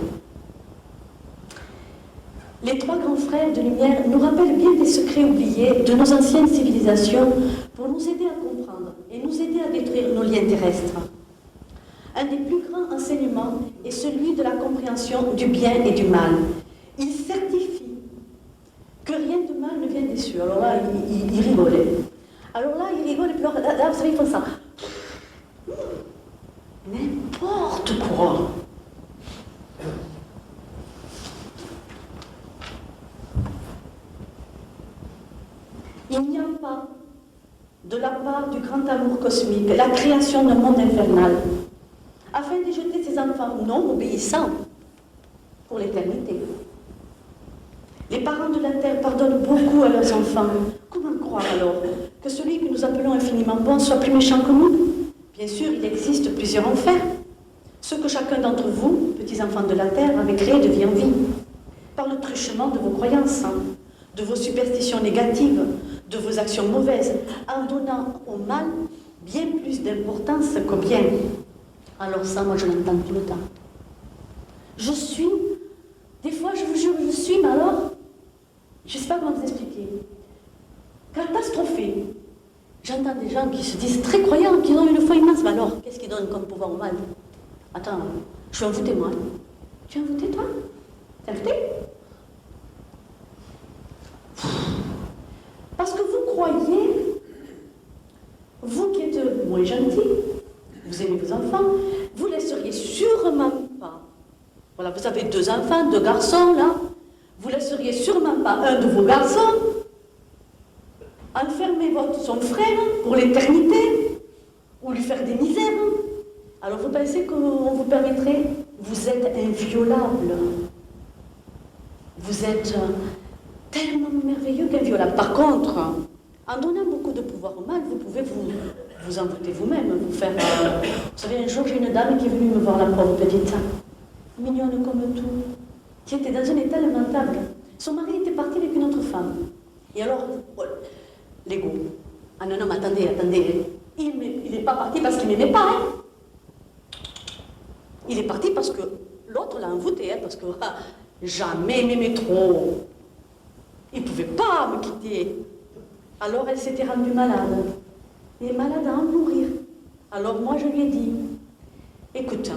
Les trois grands frères de lumière nous rappellent bien des secrets oubliés de nos anciennes civilisations pour nous aider à comprendre et nous aider à détruire nos liens terrestres. Un des plus grands enseignements est celui de la compréhension du bien et du mal. Il certifie que rien de mal ne vient des cieux. Alors là, il rigolait. Alors là, ils rigolent et pleurent. Là, vous savez, ils font ça. N'importe quoi. Il n'y a pas, de la part du grand amour cosmique, la création d'un monde infernal, afin de jeter ses enfants non obéissants pour l'éternité. Les parents de la terre pardonnent beaucoup à leurs enfants. Comment croire alors que celui que nous appelons infiniment bon soit plus méchant que nous? Bien sûr, il existe plusieurs enfers. Ceux que chacun d'entre vous, petits enfants de la terre, avait créés de vie en vie, par le truchement de vos croyances, de vos superstitions négatives, de vos actions mauvaises, en donnant au mal bien plus d'importance qu'au bien. Alors ça, moi je l'entends tout le temps. Je suis, des fois je vous jure, je suis, mais alors, je ne sais pas comment vous expliquer. Catastrophée. J'entends des gens qui se disent très croyants, qui ont une foi immense, mais alors, qu'est-ce qu'ils donnent comme pouvoir au mal? Attends, je suis envoûtée moi. Tu es envoûtée toi? T'es envoûtée? Parce que vous croyez, vous qui êtes moins gentil, vous aimez vos enfants, vous laisseriez sûrement pas, voilà, vous avez 2 enfants, 2 garçons là, vous laisseriez sûrement pas un de vos garçons enfermer son frère pour l'éternité, ou lui faire des misères. Alors vous pensez qu'on vous permettrait? Vous êtes inviolable. Vous êtes tellement merveilleux qu'inviolable. Par contre, en donnant beaucoup de pouvoir au mal, vous pouvez vous envoûter vous-même, vous faire... Vous savez, un jour, j'ai une dame qui est venue me voir, la pauvre petite, mignonne comme tout, qui était dans un état lamentable. Son mari était parti avec une autre femme. Et alors, l'ego. Ah non, non, mais attendez, il n'est pas parti parce qu'il ne m'aimait pas, hein. Il est parti parce que l'autre l'a envoûté, hein, parce que jamais il m'aimait trop. Il ne pouvait pas me quitter. Alors elle s'était rendue malade. Et malade à en mourir. Alors moi je lui ai dit, écoute,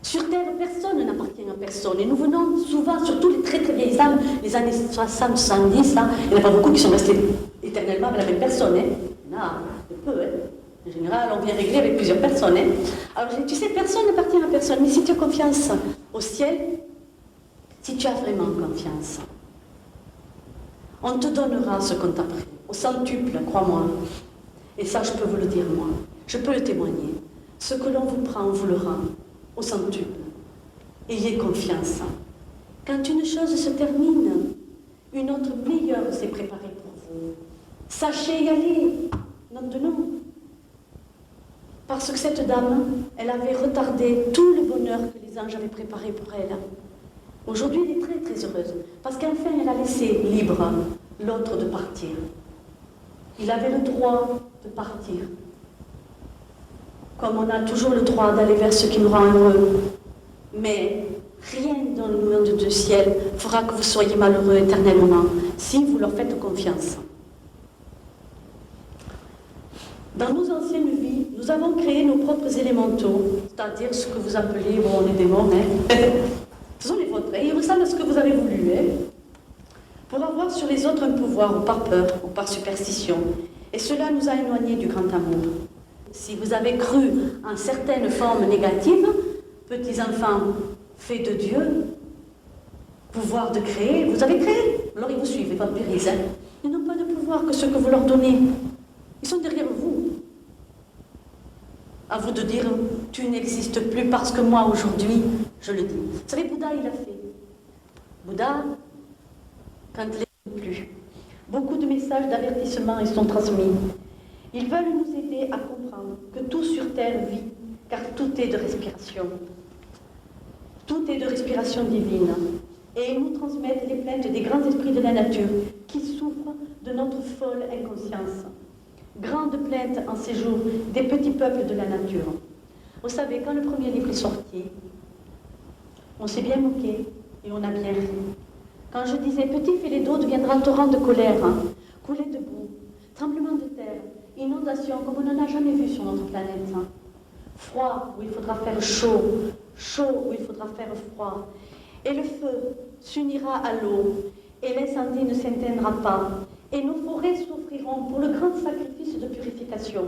sur Terre, personne n'appartient à personne. Et nous venons souvent, surtout les très très vieilles âmes, les années 60, 70, là, il n'y en a pas beaucoup qui sont restés éternellement avec la même personne. Hein. Non, peu, hein. En général, on vient régler avec plusieurs personnes. Hein. Alors, tu sais, personne n'appartient à personne. Mais si tu as confiance au ciel, si tu as vraiment confiance, on te donnera ce qu'on t'a pris, au centuple, crois-moi. Et ça, je peux vous le dire, moi. Je peux le témoigner. Ce que l'on vous prend, on vous le rend, au centuple. Ayez confiance. Quand une chose se termine, une autre meilleure s'est préparée pour vous. Sachez y aller. Non de non. Parce que cette dame, elle avait retardé tout le bonheur que les anges avaient préparé pour elle. Aujourd'hui, elle est très très heureuse. Parce qu'enfin, elle a laissé libre l'autre de partir. Il avait le droit de partir. Comme on a toujours le droit d'aller vers ce qui nous rend heureux. Mais rien dans le monde du ciel fera que vous soyez malheureux éternellement, si vous leur faites confiance. Dans nos anciennes vies, nous avons créé nos propres élémentaux, c'est-à-dire ce que vous appelez, bon, les démons, hein. Ce sont les vôtres, et ils ressemblent à ce que vous avez voulu, hein, pour avoir sur les autres un pouvoir, ou par peur, ou par superstition. Et cela nous a éloignés du grand amour. Si vous avez cru en certaines formes négatives, petits enfants faits de Dieu, pouvoir de créer, vous avez créé, alors ils vous suivent, ils vampirisent. Hein. Ils n'ont pas de pouvoir que ce que vous leur donnez. Ils sont derrière vous. À vous de dire, tu n'existes plus parce que moi, aujourd'hui, je le dis. Vous savez, Bouddha, il a fait. Bouddha, quand il n'est plus, beaucoup de messages d'avertissement ils sont transmis. Ils veulent nous aider à comprendre que tout sur Terre vit, car tout est de respiration. Tout est de respiration divine. Et ils nous transmettent les plaintes des grands esprits de la nature qui souffrent de notre folle inconscience. Grande plainte en ces jours des petits peuples de la nature. Vous savez, quand le premier livre est sorti, on s'est bien moqué et on a bien ri. Quand je disais, petit filet d'eau deviendra un torrent de colère, hein, coulée de boue, tremblement de terre, inondation comme on n'en a jamais vu sur notre planète. Hein. Froid où il faudra faire chaud, chaud où il faudra faire froid. Et le feu s'unira à l'eau et l'incendie ne s'éteindra pas. et nos forêts souffriront pour le grand sacrifice de purification.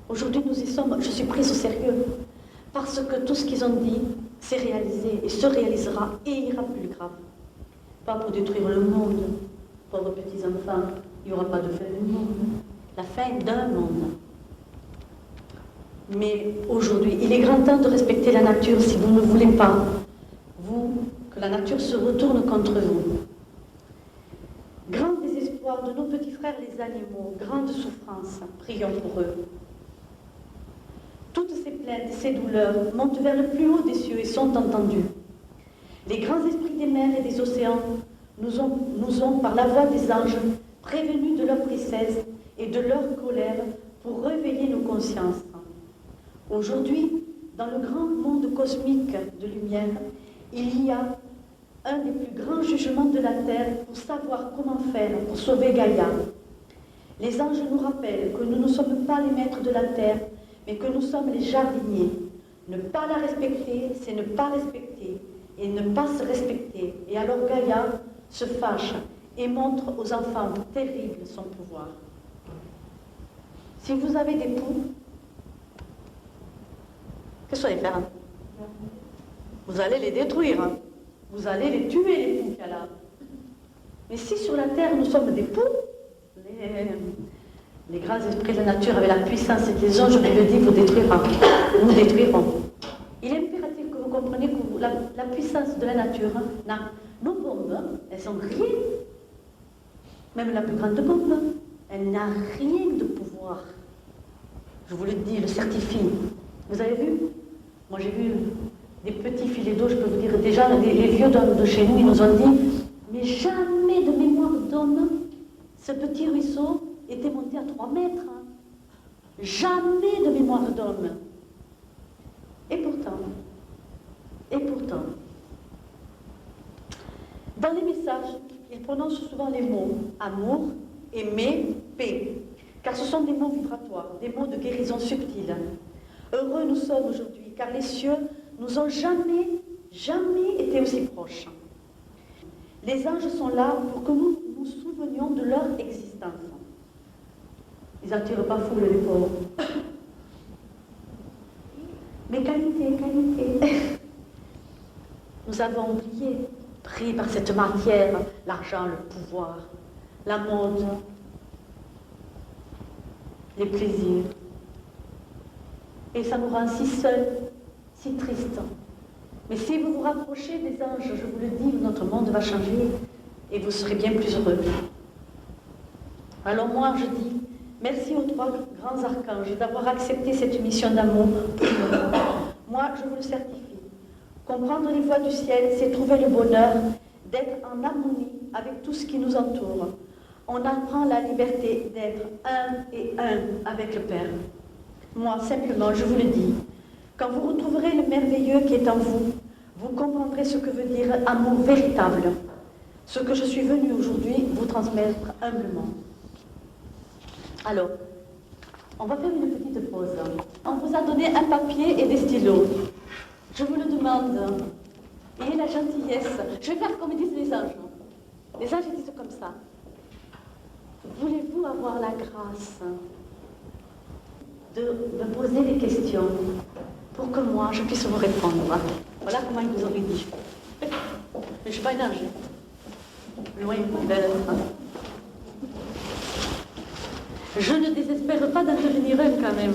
Aujourd'hui, nous y sommes, je suis prise au sérieux, parce que tout ce qu'ils ont dit s'est réalisé et se réalisera et ira plus grave. Pas pour détruire le monde, pauvres petits enfants, il n'y aura pas de fin du monde, la fin d'un monde. Mais aujourd'hui, il est grand temps de respecter la nature si vous ne voulez pas, vous, que la nature se retourne contre vous. Grand désespoir de nos petits frères les animaux, grande souffrance, prions pour eux. Toutes ces plaintes et ces douleurs montent vers le plus haut des cieux et sont entendues. Les grands esprits des mers et des océans nous ont par la voix des anges, prévenus de leur tristesse et de leur colère pour réveiller nos consciences. Aujourd'hui, dans le grand monde cosmique de lumière, il y a un des plus grands jugements de la Terre pour savoir comment faire pour sauver Gaïa. Les anges nous rappellent que nous ne sommes pas les maîtres de la Terre, mais que nous sommes les jardiniers. Ne pas la respecter, c'est ne pas respecter, et ne pas se respecter. Et alors Gaïa se fâche et montre aux enfants terribles son pouvoir. Si vous avez des poux, qu'est-ce que vous allez faire? Vous allez les détruire. Vous allez les tuer, les poux qu'il y a là. Mais si sur la terre nous sommes des poux, les grands esprits de la nature avec la puissance et les anges, je vous le dis, vous détruiront. Nous détruirons. Il est impératif que vous compreniez que la puissance de la nature, nos bombes, elles sont rien. Même la plus grande bombe, elle n'a rien de pouvoir. Je vous le dis, le certifie. Vous avez vu? Moi j'ai vu des petits filets d'eau, je peux vous dire, déjà les vieux d'hommes de chez nous, ils nous ont dit, mais jamais de mémoire d'homme, ce petit ruisseau était monté à 3 mètres. Hein. Jamais de mémoire d'homme. Et pourtant, dans les messages, ils prononcent souvent les mots amour, aimer, paix, car ce sont des mots vibratoires, des mots de guérison subtile. Heureux nous sommes aujourd'hui, car les cieux nous ont jamais été aussi proches. Les anges sont là pour que nous nous souvenions de leur existence. Ils n'attirent pas foule, les pauvres. Mais qualité. Nous avons oublié, pris par cette matière, l'argent, le pouvoir, la mode, les plaisirs. Et ça nous rend si seuls, si tristes. Mais si vous vous rapprochez des anges, je vous le dis, notre monde va changer et vous serez bien plus heureux. Alors moi, je dis, merci aux 3 grands archanges d'avoir accepté cette mission d'amour pour nous. Moi, je vous le certifie. Comprendre les voies du ciel, c'est trouver le bonheur d'être en harmonie avec tout ce qui nous entoure. On apprend la liberté d'être un avec le Père. Moi, simplement, je vous le dis, quand vous retrouverez le merveilleux qui est en vous, vous comprendrez ce que veut dire amour véritable. Ce que je suis venue aujourd'hui vous transmettre humblement. Alors, on va faire une petite pause. On vous a donné un papier et des stylos. Je vous le demande. Ayez la gentillesse. Je vais faire comme disent les anges. Les anges disent comme ça. Voulez-vous avoir la grâce de me poser des questions pour que moi, je puisse vous répondre? Voilà comment ils vous auraient dit. Mais je ne suis pas une ange. Loin d'être. Je ne désespère pas d'en devenir un quand même.